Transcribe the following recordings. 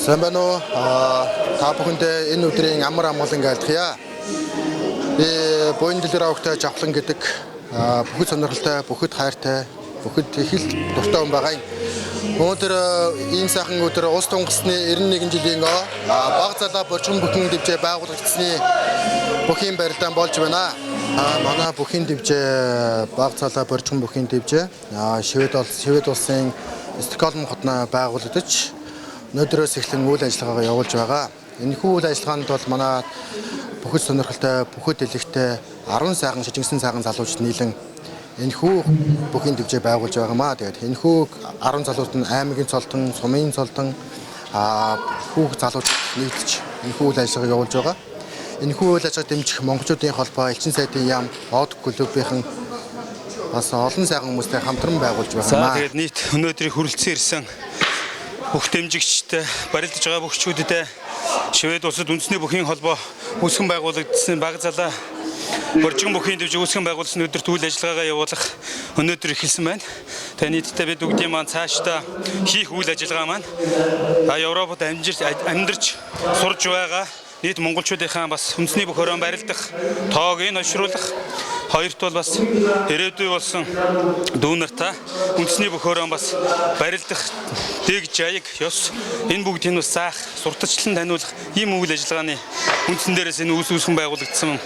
Сайн байна уу? Та бүхэндээ энэ өдрийн амар амгалан айлтгая. Би буян дэлгэр авахтай жавхлан гэдэг бүхэд сонирхолтой, бүхэд хайртай, бүхэд их л дуртай хүн байгаа юм. Өнөөдөр ийм сайхан өдөр улс тунгасны 91 жилийн баг залаа борчхон бүхэн дэвжээ байгуулагдсны бүхийн барилдаан болж байна. Манай бүхийн дэвжээ баг залаа борчхон бүхийн дэвжээ Швед улсын Стокгольм хотод байгуулагдаж өнөөдрөөс эхлэн үйл ажиллагаагаа явуулж байгаа. Энэхүү үйл ажиллагаанд бол манай бүхэд сонирхолтой, бүхэд дэлгэхтэй 10 сайхан шижигсэн сайхан залуучууд нийлэн энэхүү бүхийн дэвжээ байгуулж байгаамаа. Тэгээд энэхүү 10 залуучууд нь аймгийн цолтон, сумын цолтон хүүх залуучууд нийтж энэхүү үйл ажиллагааг явуулж байгаа. Энэхүү үйл ажиллагааг дэмжих Монголчуудын холбоо, Элчин сайдын яам, Од клубийнхан бас олон сайхан хүмүүстэй хамтран байгуулж байгаамаа. Тэгээд нийт өнөөдрийг хүрэлцэн ирсэн бүх дэмжигчтэй, барилдаж байгаа бүхчүүдэд Швед улсад үндэсний бүхийн холбоо үүсгэн байгуулагдсан баг залаа борчхон бүхийн дэвжээ үүсгэн байгуулсан өдөрт үйл ажиллагаагаа явуулах өнөөдөр эхэлсэн байна. Тэгээд нийтдээ бид бүгдийн маань цаашдаа хийх үйл ажиллагаа маань Европод амьдарч сурж байгаа нийт монголчуудынхаа бас үндэсний бүх хорон барилдах, тоог нь ойшруулах, хоёрт бол бас ирээдүй болсон дүүнартаа үндэсний бүх хорон бас барилдах, дэг жаяг, ёс энэ бүгдийг нь заах, сурталчлан таниулах ийм үйл ажиллагааны үндсэн дээрээс энэ үүсгэн байгуулагдсан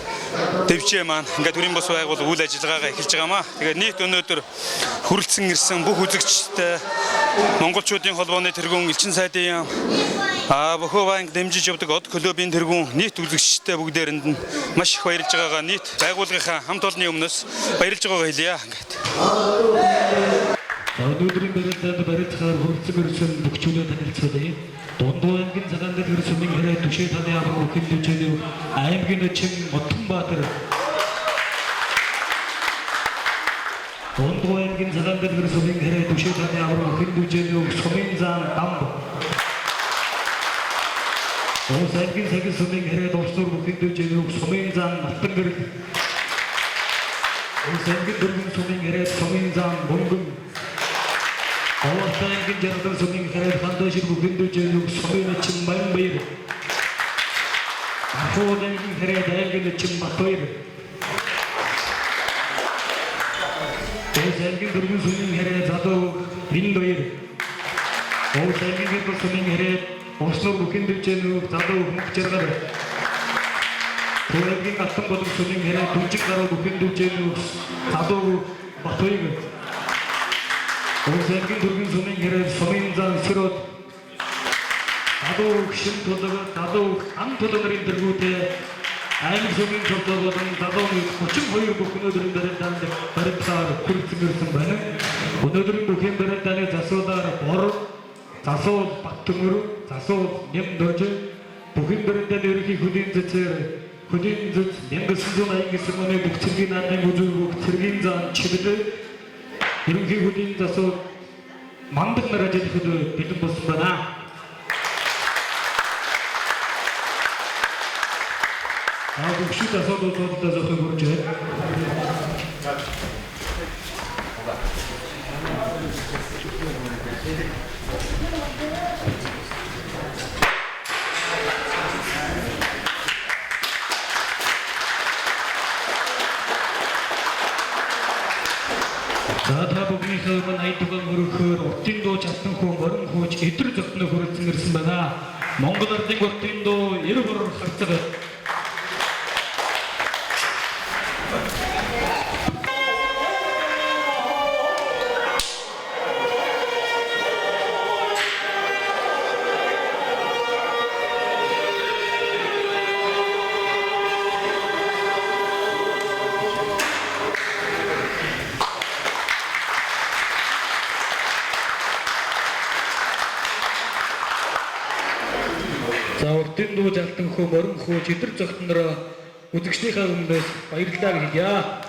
дэвжээ маань ингээд төрийн бос байгуул үйл ажиллагаагаа эхэлж байгаамаа. Тэгээд нийт өнөөдөр хүрэлцэн ирсэн бүх үзэгчтэй монголчуудын холбооны тэргүүн Элчин сайдын бөхөө банк дэмжиж явдаг Од клубын тэргүүн нийт үзэгчтэй бүгдээрэнд нь маш их баярлж байгаагаа нийт байгууллагынхаа хамт олонны өмнөөс баярлж байгаагаа хэлье. Өнөөдрийн барилдаанд барилдахаар хүрэлцэн ирсэн бүхчүүдэд танилцуулъя. Дундуу аймгийн цагаан дэлгэр сүмийн хэрэг түшээ таны авраг бүхэн дэвжээний аймгийн өчиг Мотонбаатар. Дундуу аймгийн цагаан дэлгэр сүмийн хэрэг түшээ таны авраг бүхэн дэвжээний сумын зан Дамб. Уус аймгийн цагаан сүмийн хэрэг дурсуур бүхэн дэвжээний сумын зан Малтангэрэл. Уус аймгийн дөрвөн сүмийн хэрэг сумын зан Мөнгөн. Авартай гинжэрдэн сүмийн хэрэг хандашир бүхэн дэвжээний сумын эчин Баянбаяр. Ахуудын хэрэг аймгийн эчин Батбаяр. Уус аймгийн дөрвөн сүмийн хэрэг Задуу Биндбаяр. Уус аймгийн дөрвөн сүмийн хэрэг Ослор бүхэн дэвжээний Задуу Мөнхчэргэр. Аймгийн алтан болон сүмийн хэрэг Дүнжиг гараа бүхэн дэвжээний Задуу Батбаяр. Аймгийн дөрвөн сүмийн хэрэг сумын зан Сэрод Задуу шин толгой Задуу ан толгойн дэргүүтэй аймгийн сүмийн толгой болон Задуу 32 бүх өнөөдрийн барилдаанд хүрэлцэн ирсэн байна. Өнөөдрийн бүхэн барилдааны засвараар бор, засвар Баттөмөр, засвар Нямдорж бүхэн барилдааны ерөнхий хөлийн зэцээр хөлийн зэц 1989 оны бүх цэргийн наадмын үзүүр бүх цэргийн зан Чивдэ ерөнхий хөлийн засвар Мандал нарajil хөдөө бэлэн болсон байна. Бүгшүүд асуудлуудаа зохион хүргэж байна. Та бүхний хөвөн айдгал мөрөхөр уртын дуу чатсан хүн борон хууч эдэр зогтноо хүрэлцэн ирсэн байна. Монгол ардын уртын дуу 90 харцаг. За уртын дуу жалтан хөө морин хөө эдэр зогтнороо үзэгчдийнхээ өмнөөс баярлалаа хэлье.